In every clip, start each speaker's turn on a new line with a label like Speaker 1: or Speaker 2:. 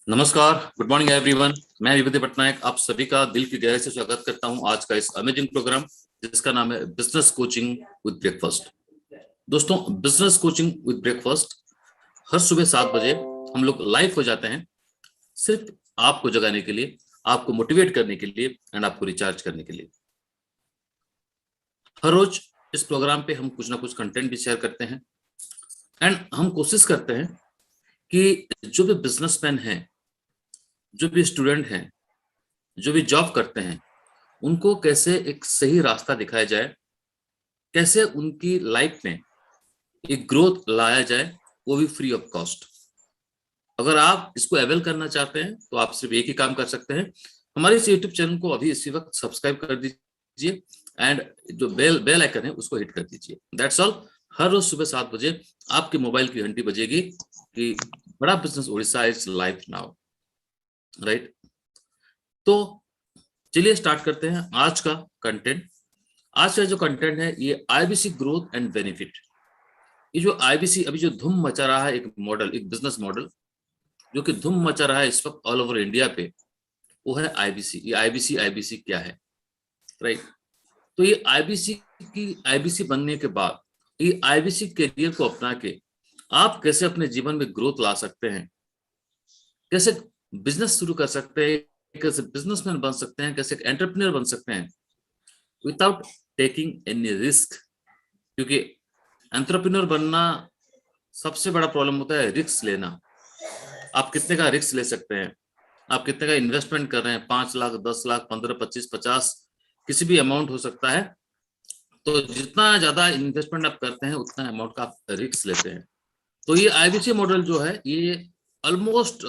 Speaker 1: नमस्कार, good morning everyone. मैं विभूति पटनायक आप सभी का दिल की गहराई से स्वागत करता हूं आज का इस अमेजिंग प्रोग्राम जिसका नाम है बिजनेस कोचिंग विद ब्रेकफास्ट। दोस्तों, बिजनेस कोचिंग विद ब्रेकफास्ट हर सुबह 7 बजे हम लोग लाइव हो जाते हैं, सिर्फ आपको जगाने के लिए, आपको मोटिवेट करने के लिए एंड आपको रिचार्ज करने के लिए। हर रोज इस प्रोग्राम पे हम कुछ ना कुछ कंटेंट भी शेयर करते हैं एंड हम कोशिश करते हैं कि जो भी बिजनेसमैन हैं, जो भी स्टूडेंट हैं, जो भी जॉब करते हैं, उनको कैसे एक सही रास्ता दिखाया जाए, कैसे उनकी लाइफ में एक ग्रोथ लाया जाए, वो भी फ्री ऑफ कॉस्ट। अगर आप इसको अवेल करना चाहते हैं तो आप सिर्फ एक ही काम कर सकते हैं, हमारे इस यूट्यूब चैनल को अभी इसी वक्त सब्सक्राइब कर दीजिए एंड जो बेल आइकन है उसको हिट कर दीजिए। That's all. हर रोज सुबह 7 बजे आपके मोबाइल की घंटी बजेगी कि बड़ा business Orissa is live now, right. तो चलिए स्टार्ट करते हैं आज का कंटेंट। आज का जो कंटेंट है ये आईबीसी ग्रोथ एंड बेनिफिट। ये जो आईबीसी अभी जो धूम मचा रहा है, एक मॉडल, एक बिजनेस मॉडल जो कि धूम मचा रहा है इस वक्त ऑल ओवर इंडिया पे, वो है आईबीसी। ये आईबीसी आईबीसी क्या है, राइट। तो ये आईबीसी बनने के बाद ये आईबीसी करियर को अपना के आप कैसे अपने जीवन में ग्रोथ ला सकते हैं, कैसे बिजनेस शुरू कर सकते हैं, कैसे बिजनेसमैन बन सकते हैं, कैसे एंटरप्रेन्योर बन सकते हैं विदाउट टेकिंग एनी रिस्क। क्योंकि एंटरप्रेन्योर बनना सबसे बड़ा प्रॉब्लम होता है रिस्क लेना। आप कितने का रिस्क ले सकते हैं, आप कितने का इन्वेस्टमेंट कर रहे हैं, 5 लाख, 10 लाख, 15, 25, 50, किसी भी अमाउंट हो सकता है। तो जितना ज्यादा इन्वेस्टमेंट आप करते हैं उतना अमाउंट का आप रिस्क लेते हैं। तो ये आईबीसी मॉडल जो है ये ऑलमोस्ट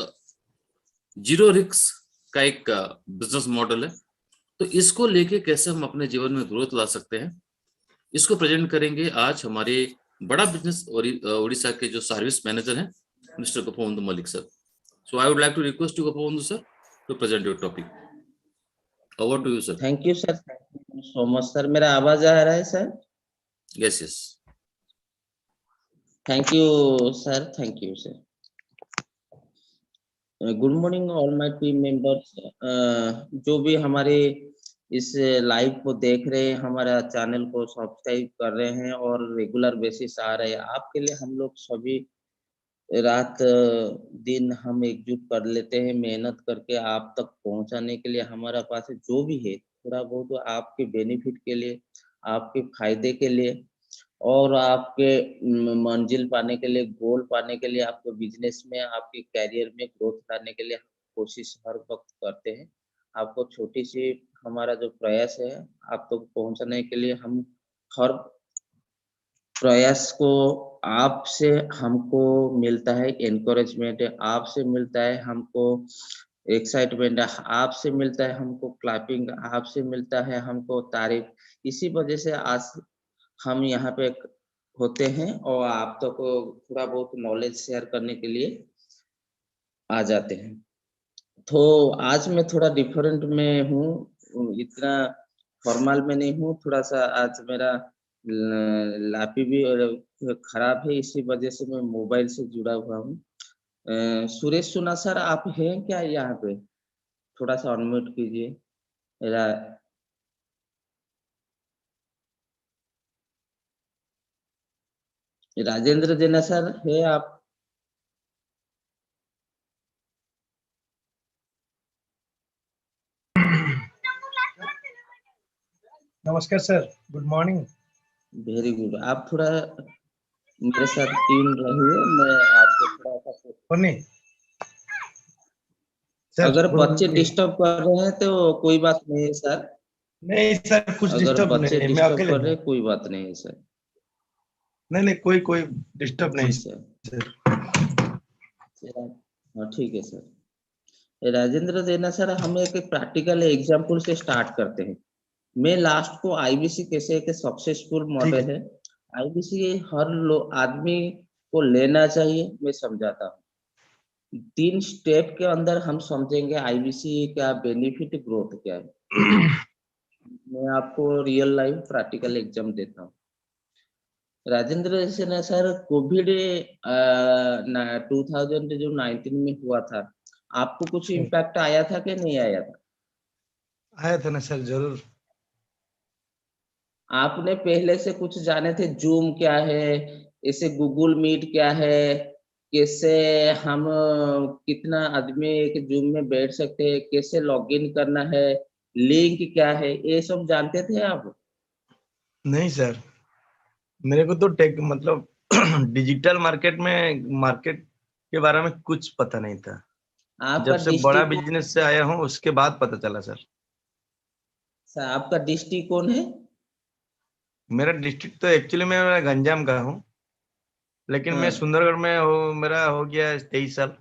Speaker 1: जीरो रिस्क का एक बिजनेस मॉडल है। तो इसको लेके कैसे हम अपने जीवन में ग्रोथ ला सकते हैं, इसको प्रेजेंट करेंगे आज हमारे बड़ा बिजनेस उड़ीसा के जो सर्विस मैनेजर हैं, mister Gopabandhu Malik sir. So I would like to request you Gopabandhu sir to present your topic. Over to you sir.
Speaker 2: Thank you sir, thank you so much sir. मेरा आवाज आ रहा है sir?
Speaker 1: Yes yes.
Speaker 2: Thank you sir, thank you sir. Good morning all my team members. जो भी हमारे इस live को देख रहे हैं, हमारा चैनल को सब्सक्राइब कर रहे हैं और रेगुलर बेसिस आ रहे हैं, आपके लिए हम लोग सभी रात दिन हम एकजुट कर लेते हैं मेहनत करके आप तक पहुंचाने के लिए। हमारा पास जो भी है थोड़ा बहुत आपके बेनिफिट के लिए, आपके फायदे के लिए और आपके मंजिल पाने के लिए, गोल पाने के लिए, आपके बिजनेस में, आपके करियर में ग्रोथ लाने के लिए हम कोशिश हर वक्त करते हैं। आपको छोटी सी हमारा जो प्रयास है आप तक पहुंचाने के लिए, हम हर प्रयास को आपसे हमको मिलता है एनकरेजमेंट, आपसे मिलता है हमको एक्साइटमेंट, आपसे मिलता है हमको क्लैपिंग, आपसे मिलता है हमको तारीफ। इसी वजह से आज हम यहाँ पे होते हैं और आप तक को थोड़ा बहुत नॉलेज शेयर करने के लिए आ जाते हैं। तो आज मैं थोड़ा डिफरेंट में हूँ, इतना फॉर्मल में नहीं हूँ। थोड़ा सा आज मेरा लापी भी और खराब है, इसी वजह से मैं मोबाइल से जुड़ा हुआ हूँ। सुरेश सुना सर, आप हैं क्या यहाँ पे? थोड़ा सा अनम्यूट कीजिए। रा, राजेंद्र जेना सर है आप?
Speaker 3: नमस्कार sir, good morning.
Speaker 2: Very good. आप थोड़ा मेरे साथ ट्यून रहिए, मैं आपको थोड़ा सा
Speaker 3: नहीं सर,
Speaker 2: अगर बच्चे डिस्टर्ब कर रहे हैं तो कोई बात नहीं है सर।
Speaker 3: नहीं सर, कुछ
Speaker 2: अगर
Speaker 3: डिस्टर्ब
Speaker 2: बच्चे
Speaker 3: नहीं, मैं
Speaker 2: डिस्टर्ब
Speaker 3: अकेले
Speaker 2: कर रहे
Speaker 3: हूँ।
Speaker 2: हैं कोई बात नहीं है सर।
Speaker 3: नहीं नहीं, कोई कोई डिस्टर्ब नहीं
Speaker 2: जी सर।
Speaker 3: सर।
Speaker 2: हाँ ठीक है सर। राजेंद्र देना सर, हम एक प्रैक्टिकल एग्जांपल से स्टार्ट करते हैं। मैं लास्ट को आईबीसी कैसे एक सक्सेसफुल
Speaker 3: ठीक
Speaker 2: मॉडल
Speaker 3: है।
Speaker 2: है, आईबीसी हर आदमी को लेना चाहिए, मैं समझाता हूँ। 3 स्टेप के अंदर हम समझेंगे आईबीसी क्या बेनिफिट, ग्रोथ क्या है। मैं आपको रियल लाइफ प्रैक्टिकल एग्जाम देता हूँ। राजेंद्र से ना सर, कोविड 2019 में हुआ था, आपको कुछ इम्पैक्ट आया था कि नहीं आया था?
Speaker 3: आया था ना सर, जरूर।
Speaker 2: आपने पहले से कुछ जाने थे जूम क्या है, ऐसे गूगल मीट क्या है, कैसे हम कितना आदमी एक जूम में बैठ सकते हैं, कैसे लॉगिन करना है, लिंक क्या है, ये सब जानते थे आप?
Speaker 3: नहीं सर, मेरे को तो टेक मतलब डिजिटल मार्केट के बारे में कुछ पता नहीं था। जब
Speaker 2: आपका
Speaker 3: से बड़ा
Speaker 2: डिस्ट्रिक्ट कौन
Speaker 3: बिजनेस से आया हूँ उसके बाद पता चला सर।
Speaker 2: आपका डिस्ट्रिक्ट कौन है?
Speaker 3: मेरा डिस्ट्रिक्ट तो एक्चुअली मैं गंजाम का हूँ, लेकिन मैं
Speaker 2: हाँ,
Speaker 3: सुंदरगढ़ में हो, मेरा हो गया 23 साल।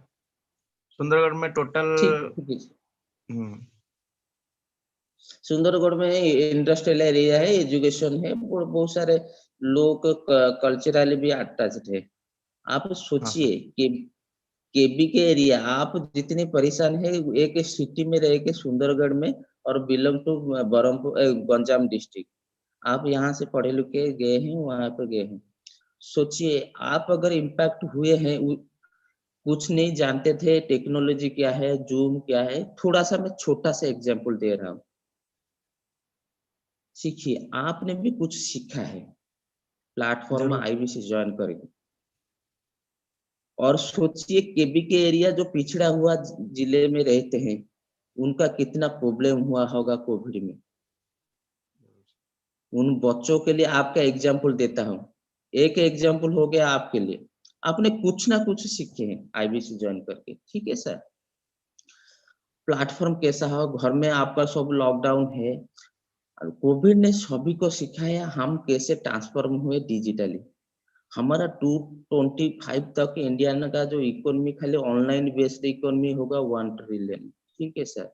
Speaker 3: सुंदरगढ़ में टोटल।
Speaker 2: ठीक ठीक है।
Speaker 3: हम्म।
Speaker 2: सुंदरगढ़ में इंडस्ट्रियल एरिया है, एजुकेशन है, बहुत सारे लोग कल्चरली भी अटैच्ड है। आप
Speaker 3: हाँ सर।
Speaker 2: सोचिए कि केबी के एरिया आप जितने परेशान है, एक सिटी में रह के सुंदरगढ़ में, और belong to Berhampur Ganjam district, आप यहाँ से पढ़े लिखे गए हैं, वहां पर गए हैं। सोचिए आप अगर इम्पैक्ट हुए हैं, कुछ नहीं जानते थे टेक्नोलॉजी क्या है, जूम क्या है, थोड़ा सा मैं छोटा सा एग्जांपल दे रहा हूँ। सीखिए, आपने भी कुछ सीखा है प्लेटफॉर्म
Speaker 3: जरूर।
Speaker 2: आईबीसी ज्वाइन करके। और सोचिए केबी के एरिया जो पिछड़ा हुआ जिले में रहते हैं, उनका कितना प्रॉब्लम हुआ होगा कोविड में। उन बच्चों के लिए आपका एग्जाम्पल देता हूँ, एक एग्जाम्पल हो गया आपके लिए। आपने कुछ ना कुछ सीखे हैं आईबीसी ज्वाइन करके, ठीक है सर। प्लेटफॉर्म कैसा हो, घर में आपका सब लॉकडाउन है, कोविड ने सभी को सिखाया हम कैसे ट्रांसफॉर्म हुए डिजिटली। हमारा 225 तक इंडिया का जो इकोनॉमी खाली ऑनलाइन बेस्ड इकोनॉमी होगा 1 ट्रिलियन, ठीक है सर।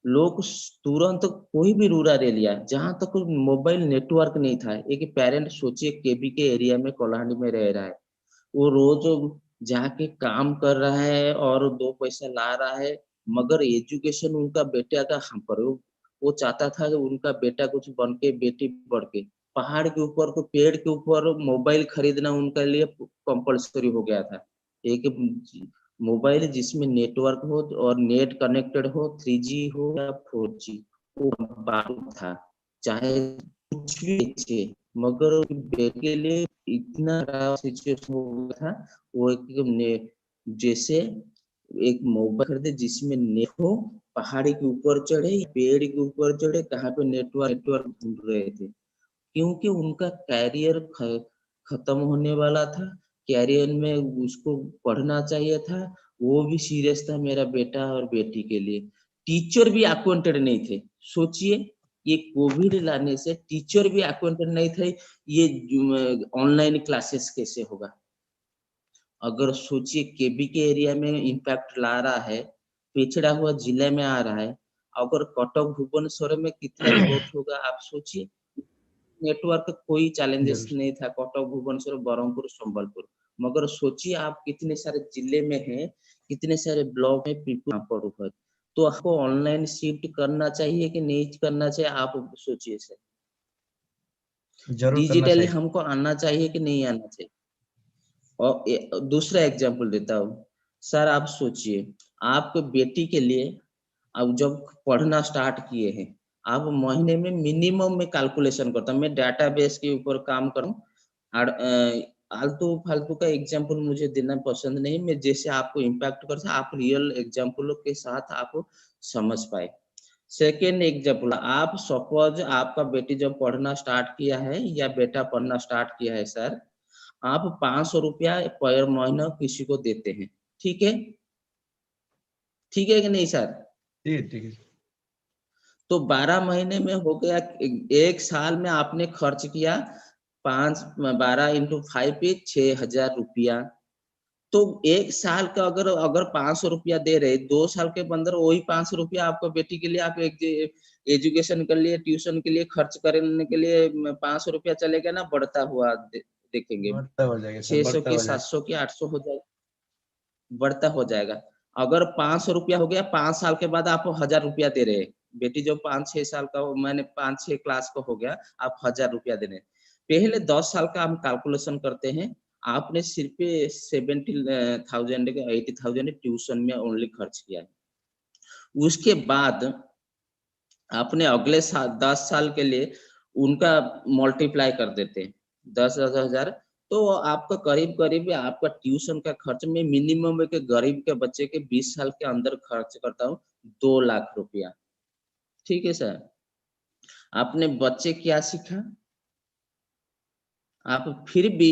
Speaker 2: लोग तुरंत कोई भी रूरल एरिया जहां तक मोबाइल नेटवर्क नहीं था, एक पेरेंट सोचिए केबी के एरिया में कोल्हांडी में रह रहा है, वो रोज जाके काम कर रहा है और 2 पैसा ला रहा है, मगर एजुकेशन उनका बेटा का हम पर वो चाहता था कि उनका बेटा कुछ बन के, बेटी बढ़ के, पहाड़ के ऊपर को पेड़ के ऊपर मोबाइल खरीदना उनके लिए कंपलसरी हो गया था। एक मोबाइल जिसमें नेटवर्क हो और नेट कनेक्टेड हो, 3G हो या 4G, वो बात था। चाहे कुछ भी लीजिए, मगर बेटे के लिए इतना खराब सिचुएशन हो गया था। वो जैसे एक मोबाइल खरीदे जिसमें नेट हो, पहाड़ी के ऊपर चढ़े, पेड़ के ऊपर चढ़े, कहाँ पे नेटवर्क ढूंढ रहे थे, क्योंकि उनका कैरियर खत्म होने वाला था। कैरियर में उसको पढ़ना चाहिए था, वो भी सीरियस था मेरा बेटा और बेटी के लिए। टीचर भी अक्वांटेड नहीं थे। सोचिए, ये कोविड लाने से टीचर भी अक्वांटेड नहीं थे, ये ऑनलाइन क्लासेस कैसे होगा। अगर सोचिए केबी के एरिया में इम्पैक्ट ला रहा है, पिछड़ा हुआ जिले में आ रहा है, अगर कटक भुवनेश्वर में कितना ग्रोथ होगा आप सोचिए। नेटवर्क का कोई चैलेंजेस
Speaker 3: जरूर।
Speaker 2: नहीं था कटक भुवनेश्वर बरहमपुर संबलपुर, मगर सोचिए आप कितने सारे जिले में हैं, कितने सारे ब्लॉक में पीपल पर है। तो आपको ऑनलाइन शिफ्ट करना चाहिए कि नहीं करना चाहिए, आप सोचिए सर।
Speaker 3: जरूर करना
Speaker 2: डिजिटली
Speaker 3: चाहिए।
Speaker 2: हमको आना चाहिए कि नहीं आना चाहिए। और दूसरा एग्जांपल देता हूँ सर, आप सोचिए, आपके बेटी के लिए अब जब पढ़ना स्टार्ट किए हैं, आप महीने में मिनिमम में कैलकुलेशन करता हूँ, मैं डेटाबेस के ऊपर काम करूँ, और आलतू फालतू का एग्जांपल मुझे देना पसंद नहीं, मैं जैसे आपको इम्पैक्ट करता आप रियल एग्जांपलों के साथ आप समझ पाए। सेकेंड एग्जांपल, आप सपोज आपका बेटी जब पढ़ना स्टार्ट किया है या बेटा पढ़ना स्टार्ट किया है सर, आप 500 रुपया पर महीना किसी को देते हैं, ठीक है, ठीक है कि नहीं सर।
Speaker 3: ठीक है, ठीक है।
Speaker 2: तो 12 महीने में हो गया, एक साल में आपने खर्च किया 12 × 5 पे 6,000 रुपया। तो एक साल का अगर अगर 500 रुपया दे रहे, 2 साल के अंदर वही 500 रुपया आपको बेटी के लिए, आप एक एजुकेशन के लिए, ट्यूशन के लिए खर्च करने के लिए 500 रुपया चलेगा ना, बढ़ता हुआ देखेंगे।
Speaker 3: बढ़ता हो जाएगा सर,
Speaker 2: 600
Speaker 3: बढ़ता
Speaker 2: की,
Speaker 3: हो जाएगा।
Speaker 2: 700 की, 800 हो जाएगा, बढ़ता हो जाएगा। अगर 500 रुपया हो गया, 5 साल के बाद आप 1,000 रुपया दे रहे हैं। बेटी जो 5-6 साल का हो, मैंने 5-6 क्लास का हो गया, आप 1,000 रुपया दे रहे हैं। पहले 10 साल का हम कैलकुलेशन करते हैं, आपने सिर्फ 70,000 के 80,000 ट्यूशन में ओनली खर्च किया है। उसके बाद आपने अगले साल 10 साल के लिए उनका मल्टीप्लाई कर देते हैं 10,000, तो आपका करीब आपका ट्यूशन का खर्च में मिनिमम एक गरीब के बच्चे के 20 साल के अंदर खर्च करता हूँ 2 लाख रुपया। ठीक है सर। आपने बच्चे क्या सीखा? आप फिर भी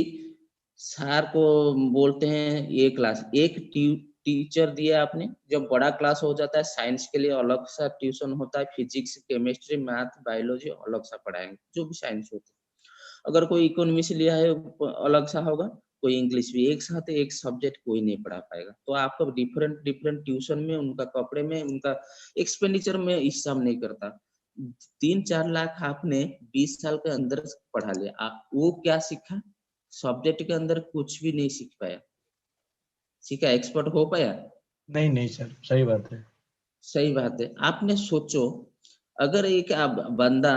Speaker 2: सर को बोलते हैं ये क्लास, एक टीचर दिया आपने। जब बड़ा क्लास हो जाता है साइंस के लिए अलग सा ट्यूशन होता है, फिजिक्स, केमिस्ट्री, मैथ, बायोलॉजी अलग सा पढ़ाएंगे, जो भी साइंस होता है। अगर कोई इकोनॉमिक्स लिया है अलग सा होगा, कोई इंग्लिश भी, एक साथ एक सब्जेक्ट कोई नहीं पढ़ा पाएगा। तो आपका डिफरेंट ट्यूशन में, उनका कपड़े में, उनका एक्सपेंडिचर में हिसाब नहीं करता। 3-4 लाख आपने 20 साल के अंदर पढ़ा लिया, वो क्या सीखा? सब्जेक्ट के अंदर कुछ भी नहीं सीख पाया। सीखा, एक्सपर्ट हो पाया?
Speaker 3: नहीं सर, सही बात है।
Speaker 2: सही बात है। आपने सोचो, अगर एक बंदा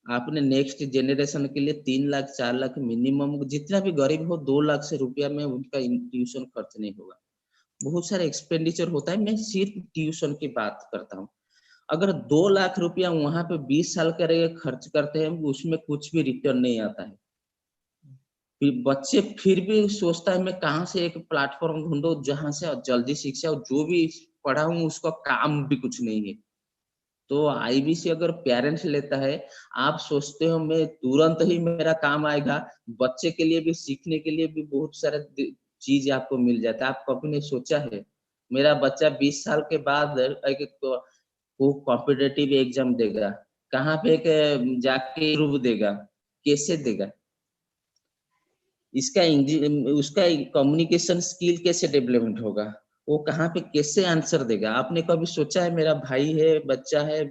Speaker 2: आपने नेक्स्ट जनरेशन के लिए 3 लाख 4 लाख मिनिमम, जितना भी गरीब हो 2 लाख से रुपया में उनका ट्यूशन खर्च नहीं होगा। बहुत सारे एक्सपेंडिचर होता है, मैं सिर्फ ट्यूशन की बात करता हूँ। अगर 2 लाख रुपया वहां पे 20 साल के खर्च करते हैं, उसमें कुछ भी रिटर्न नहीं आता है। बच्चे फिर भी सोचता है मैं कहाँ से एक प्लेटफॉर्म ढूंढो जहां से जल्दी शिक्षा, और जो भी पढ़ा हूँ उसका काम भी कुछ नहीं है। तो आईबीसी अगर पेरेंट्स लेता है, आप सोचते हो मैं तुरंत ही मेरा काम आएगा, बच्चे के लिए भी, सीखने के लिए भी बहुत सारे चीज आपको मिल जाता है। आप कभी नहीं सोचा है मेरा बच्चा 20 साल के बाद वो कॉम्पिटिटिव एग्जाम देगा, कहाँ पे जाके प्रूव देगा, कैसे देगा? इसका उसका कम्युनिकेशन स्किल कैसे डेवलपमेंट होगा? वो कहाँ पे कैसे आंसर देगा? आपने कभी सोचा है? मेरा भाई है, बच्चा है,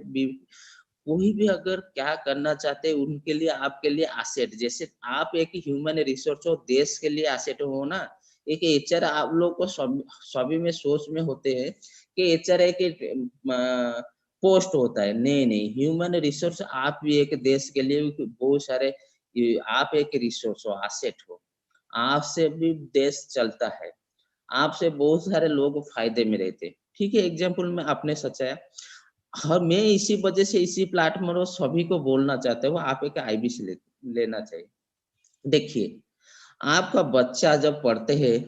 Speaker 2: कोई भी अगर क्या करना चाहते हैं उनके लिए, आपके लिए एसेट, जैसे आप एक ह्यूमन रिसोर्स हो, देश के लिए एसेट हो ना। एक एचआर आप लोग को सभी में सोच में होते हैं कि एचआर एक पोस्ट होता है, नहीं, ह्यूमन रिसोर्स आप भी एक देश के लिए बहुत सारे, आप एक रिसोर्स हो, एसेट हो। आपसे भी देश चलता है, आपसे बहुत सारे लोग फायदे में रहते। ठीक है, एग्जाम्पल में आपने सचाया। हाँ, मैं इसी वजह से इसी प्लेटफॉर्म सभी को बोलना चाहते हो, आप एक आईबीसी लेना चाहिए। देखिए, आपका बच्चा जब पढ़ते हैं,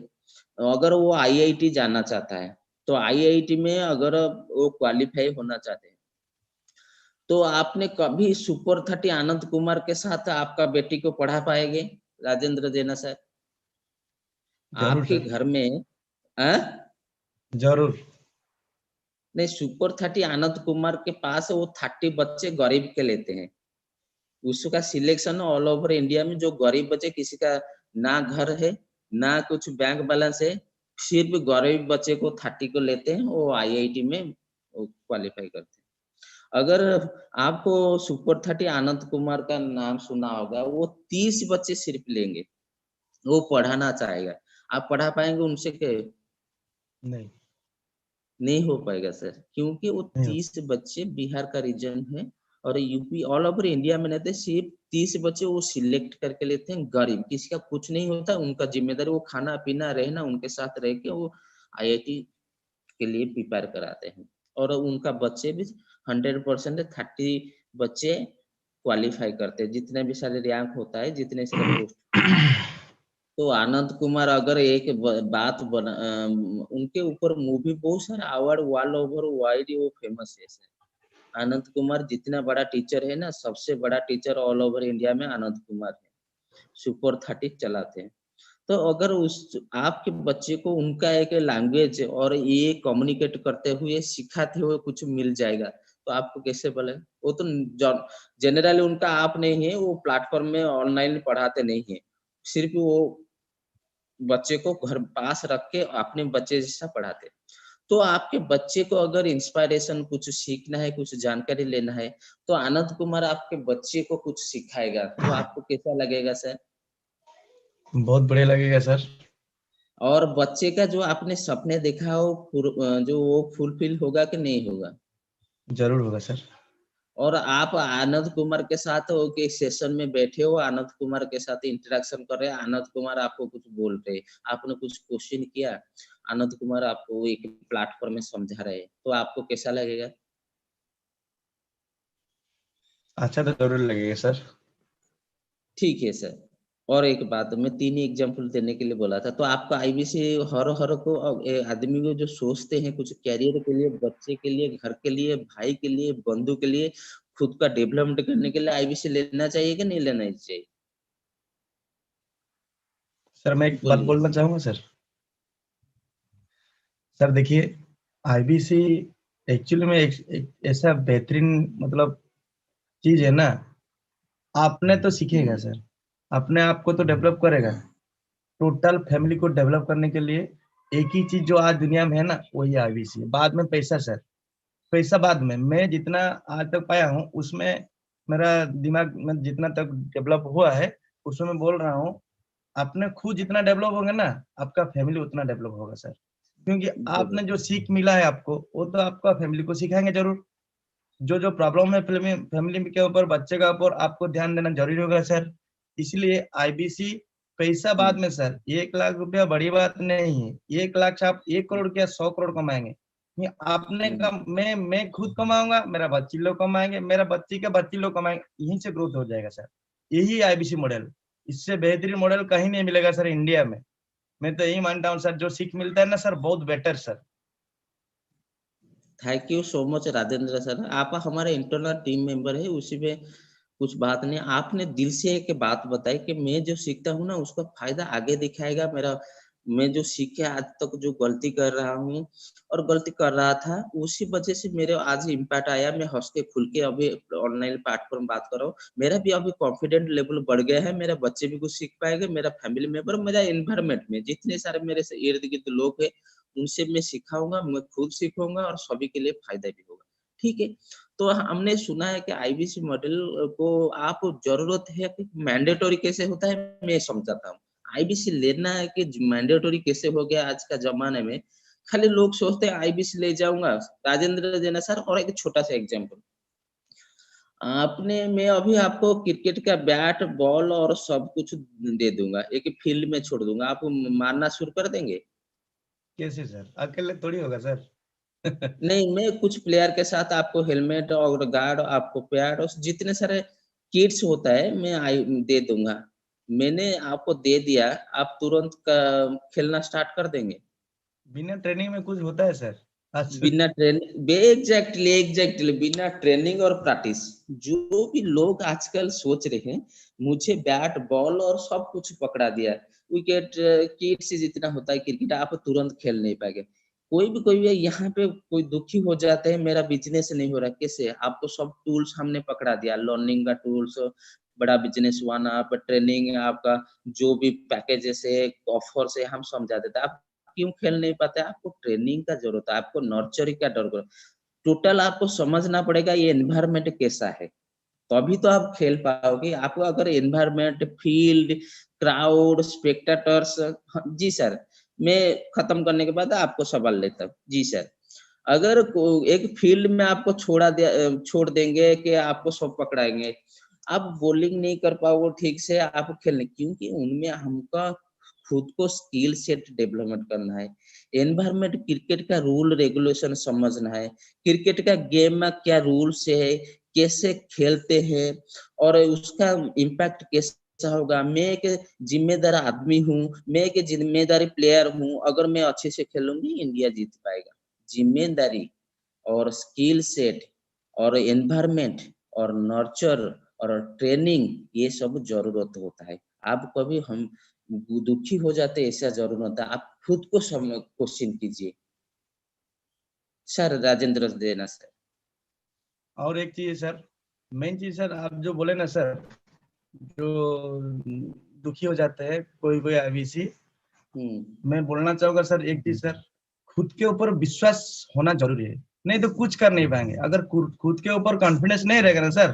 Speaker 2: अगर वो आईआईटी जाना चाहता है, तो आईआईटी में अगर वो क्वालिफाई होना चाहते हैं, तो आपने कभी सुपर 30 आनंद कुमार के साथ आपका बेटी को पढ़ा पाएंगे? राजेंद्र जेना सर,
Speaker 3: जरूर
Speaker 2: आपके
Speaker 3: सर,
Speaker 2: घर में आ?
Speaker 3: जरूर।
Speaker 2: नहीं, सुपर 30 आनंद कुमार के पास वो 30 बच्चे गरीब के लेते हैं। उसका सिलेक्शन ऑल ओवर इंडिया में, जो गरीब बच्चे, किसी का ना घर है ना कुछ बैंक बैलेंस है, सिर्फ गरीब बच्चे को 30 को लेते हैं, वो आईआईटी में क्वालिफाई करते हैं। अगर आपको सुपर 30 आनंद कुमार का नाम सुना होगा, वो 30 बच्चे सिर्फ लेंगे, वो पढ़ाना चाहेगा। आप पढ़ा पाएंगे उनसे के?
Speaker 3: नहीं
Speaker 2: नहीं हो पाएगा सर, क्योंकि वो
Speaker 3: नहीं हो
Speaker 2: 30 बच्चे बिहार का रीजन है, और यूपी ऑल ओवर इंडिया में लेते सिर्फ 30 बच्चे वो सिलेक्ट करके लेते हैं। गरीब, किसी का कुछ नहीं होता, उनका जिम्मेदारी वो खाना पीना रहना, उनके साथ रह के वो आईआईटी के लिए प्रिपेयर कराते हैं। और उनका बच्चे भी 100% 30 बच्चे क्वालिफाई करते हैं, जितने भी सारे रैंक होता है, जितने सारे पोस्ट। तो आनंद कुमार अगर एक बात उनके ऊपर मूवी बहुत सारा अवार्ड ऑल ओवर वर्ल्ड वो फेमस है सर। आनंद कुमार जितना बड़ा टीचर है ना, सबसे बड़ा टीचर ऑल ओवर इंडिया में आनंद कुमार है, सुपर 30 चलाते हैं। तो अगर उस आपके बच्चे को उनका एक लैंग्वेज और ये कम्युनिकेट करते हुए, सिखाते हुए कुछ मिल जाएगा, तो आपको कैसे बोले? वो तो जनरली उनका आप नहीं है, वो प्लेटफॉर्म में ऑनलाइन पढ़ाते नहीं है, सिर्फ वो बच्चे को घर पास रख के अपने बच्चे जैसा पढ़ाते। तो आपके बच्चे को अगर इंस्पायरेशन कुछ सीखना है, कुछ जानकारी लेना है, तो आनंद कुमार आपके बच्चे को कुछ सिखाएगा, तो आपको कैसा लगेगा सर?
Speaker 3: बहुत बढ़िया लगेगा सर।
Speaker 2: और बच्चे का जो आपने सपने देखा हो, जो वो फुलफिल होगा कि नहीं होगा?
Speaker 3: जरूर होगा सर।
Speaker 2: और आप आनंद कुमार के साथ के सेशन में बैठे हो, आनंद कुमार के साथ इंटरेक्शन कर रहे हैं, आनंद कुमार आपको कुछ बोल रहे, आपने कुछ क्वेश्चन किया, आनंद कुमार आपको एक प्लेटफॉर्म में समझा रहे, तो आपको कैसा लगेगा?
Speaker 3: अच्छा तो जरूर लगेगा सर।
Speaker 2: ठीक है सर। और एक बात, मैं 3 ही एग्जांपल देने के लिए बोला था, तो आपका आईबीसी हर को आदमी को जो सोचते हैं कुछ कैरियर के लिए, बच्चे के लिए, घर के लिए, भाई के लिए, बंधु के लिए, खुद का डेवलपमेंट करने के लिए आईबीसी लेना चाहिए कि नहीं लेना चाहिए?
Speaker 3: सर मैं एक बात
Speaker 2: बोलिए।
Speaker 3: बोलना चाहूंगा सर। सर देखिए, आईबीसी एक्चुअली में एक ऐसा बेहतरीन मतलब चीज है ना, आपने तो सीखेगा सर, अपने आप को तो डेवलप करेगा। टोटल फैमिली को डेवलप करने के लिए एक ही चीज जो आज दुनिया में है ना, वही आईबीसी है। बाद में पैसा सर, पैसा बाद में। मैं जितना आज तक पाया हूँ उसमें, मेरा दिमाग में जितना तक डेवलप हुआ है, उसमें मैं बोल रहा हूँ, अपने खुद जितना डेवलप होगा ना, आपका फैमिली उतना डेवलप होगा सर। क्योंकि
Speaker 2: जरूर।
Speaker 3: आपने जो सीख मिला है आपको, वो तो आपका फैमिली को सिखाएंगे जरूर। जो जो प्रॉब्लम है फैमिली के ऊपर, बच्चे का ऊपर आपको ध्यान देना जरूरी होगा सर। इसलिए आईबीसी, पैसा बाद में सर। 1 लाख रुपया बड़ी बात नहीं है। 1 लाख से आप 1 करोड़ क्या 100 करोड़ कमाएंगे। ये आपने कम, मैं खुद कमाऊंगा, मेरा बच्ची लोग कमाएंगे, मेरा बच्ची के बच्ची लोग कमाएंगे, यहीं से ग्रोथ हो जाएगा सर। यही आईबीसी मॉडल, इससे बेहतरीन मॉडल कहीं नहीं मिलेगा सर इंडिया में। मैं तो यही मानता हूँ सर, जो सीख मिलता है ना सर, बहुत better sir.
Speaker 2: Thank you so much Rajendra sir, आप हमारे इंटरनल टीम मेंबर है, उसी में कुछ बात नहीं। आपने दिल से एक बात बताई कि मैं जो सीखता हूँ ना उसका फायदा आगे दिखाएगा मेरा। मैं जो सीखे आज तक जो गलती कर रहा हूँ और गलती कर रहा था, उसी वजह से मेरे आज इम्पैक्ट आया। मैं हंस के खुल के अभी ऑनलाइन प्लेटफॉर्म बात कर रहा हूँ, मेरा भी अभी कॉन्फिडेंट लेवल बढ़ गया है। मेरे बच्चे भी कुछ सीख पाएंगे, मेरा फैमिली मेंबर, मेरा एनवायरमेंट में जितने सारे मेरे से इर्द गिर्द लोग हैं, उनसे मैं सिखाऊंगा, मैं खुद सीखूंगा और सभी के लिए फायदा भी होगा। ठीक है। तो हमने सुना है कि आईबीसी मॉडल को आप जरूरत है कि मैंडेटरी कैसे होता है, मैं समझाता हूँ। आईबीसी लेना है कि मैंडेटरी कैसे हो गया आज का जमाने में। खाली लोग सोचते हैं आईबीसी ले जाऊंगा, राजेंद्र देना सर। और एक छोटा सा एग्जांपल, आपने मैं अभी आपको क्रिकेट का बैट बॉल और सब कुछ दे दूंगा, एक फील्ड में छोड़ दूंगा, आप मारना शुरू कर देंगे?
Speaker 3: कैसे सर, अकेले थोड़ी होगा सर।
Speaker 2: नहीं, मैं कुछ प्लेयर के साथ आपको हेलमेट और गार्ड, आपको पैड और जितने सारे किट्स होता है मैं दे दूंगा। मैंने आपको दे दिया, आप तुरंत खेलना स्टार्ट कर देंगे?
Speaker 3: बिना ट्रेनिंग में कुछ होता है सर? अच्छा।
Speaker 2: बिना ट्रेनिंग, एग्जैक्टली एग्जैक्टली, बिना ट्रेनिंग और प्रैक्टिस। जो भी लोग आजकल सोच रहे हैं मुझे बैट बॉल और सब कुछ पकड़ा दिया, विकेट किट से जितना होता है क्रिकेट, आप तुरंत खेल नहीं पाएंगे। कोई भी यहाँ पे कोई दुखी हो जाते हैं, मेरा बिजनेस नहीं हो रहा, कैसे? आपको सब टूल्स हमने पकड़ा दिया, लर्निंग का टूल्स, बड़ा बिजनेस वन आप ट्रेनिंग, आपका जो भी पैकेजेस है, ऑफर से हम समझा देते हैं। आप क्यों खेल नहीं पाते? आपको ट्रेनिंग का जरूरत है, आपको नर्चरिंग का जरूरत। टोटल आपको समझना पड़ेगा ये एनवायरनमेंट कैसा है, तभी तो आप खेल पाओगे। आपको अगर एनवायरनमेंट, फील्ड, क्राउड, स्पेक्टेटर्स। जी सर, मैं खत्म करने के बाद आपको सवाल लेता हूँ। जी सर, अगर एक फील्ड में आपको छोड़ देंगे कि आपको सब पकड़ाएंगे, आप बॉलिंग नहीं कर पाओगे ठीक से, आप खेलने, क्योंकि उनमें हमका खुद को स्किल सेट डेवलपमेंट करना है। एनवायरमेंट, क्रिकेट का रूल रेगुलेशन समझना है, क्रिकेट का गेम में क्या रूल्स है, कैसे खेलते हैं और उसका इम्पैक्ट कैसा होगा। मैं एक जिम्मेदार आदमी हूँ, मैं एक जिम्मेदारी प्लेयर हूँ, अगर मैं अच्छे से खेलूंगी इंडिया जीत पाएगा। जिम्मेदारी और स्किल सेट और एनवायरमेंट और नर्चर और ट्रेनिंग, ये सब जरूरत होता है। आप कभी हम दुखी हो जाते, ऐसा जरूर होता है, आप खुद को क्वेश्चन कीजिए। सर राजेंद्र देना सर।
Speaker 3: और एक चीज है सर, मेन चीज सर, आप जो बोले ना सर, जो दुखी हो जाते हैं कोई कोई आईबीसी, मैं बोलना चाहूंगा सर एक चीज सर, खुद के ऊपर विश्वास होना जरूरी है, नहीं तो कुछ कर नहीं पाएंगे। अगर खुद के ऊपर कॉन्फिडेंस नहीं रहेगा ना सर,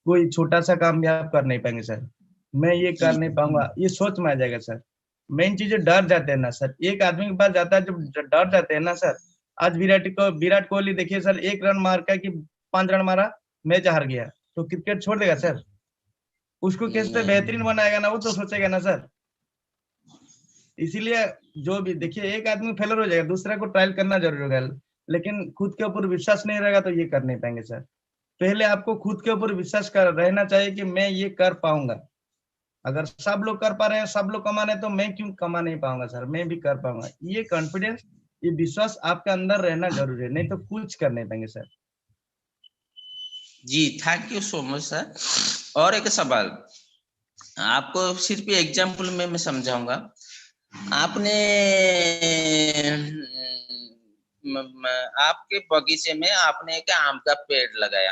Speaker 3: कोई छोटा सा काम भी आप कर नहीं पाएंगे सर। मैं ये
Speaker 2: जी
Speaker 3: कर नहीं पाऊंगा, ये सोच में आ जाएगा सर। मेन चीज है, डर जाते हैं ना सर। एक आदमी के पास जाता है जब डर जाते हैं ना सर। आज विराट कोहली देखिए सर, 1 रन मार का कि 5 रन मारा, मैच हार गया तो क्रिकेट छोड़ देगा सर? उसको कैसे बेहतरीन बनाएगा ना, वो तो सोचेगा ना सर। इसीलिए जो भी देखिए, एक आदमी फेलर हो जाएगा, दूसरे को ट्रायल करना जरूरी होगा, लेकिन खुद के ऊपर विश्वास नहीं रहेगा तो ये कर नहीं पाएंगे सर। पहले आपको खुद के ऊपर विश्वास कर रहना चाहिए कि मैं ये कर पाऊंगा। अगर सब लोग कर पा रहे हैं, सब लोग कमा रहे हैं, तो मैं क्यों कमा नहीं पाऊंगा सर, मैं भी कर पाऊंगा। ये कॉन्फिडेंस, ये विश्वास आपके अंदर रहना जरूरी है, नहीं तो कुछ कर नहीं पाएंगे सर।
Speaker 2: जी thank you so much sir. और एक सवाल आपको सिर्फ एग्जाम्पल में मैं समझाऊंगा। आपने आपके बगीचे में आपने एक आम का पेड़ लगाया,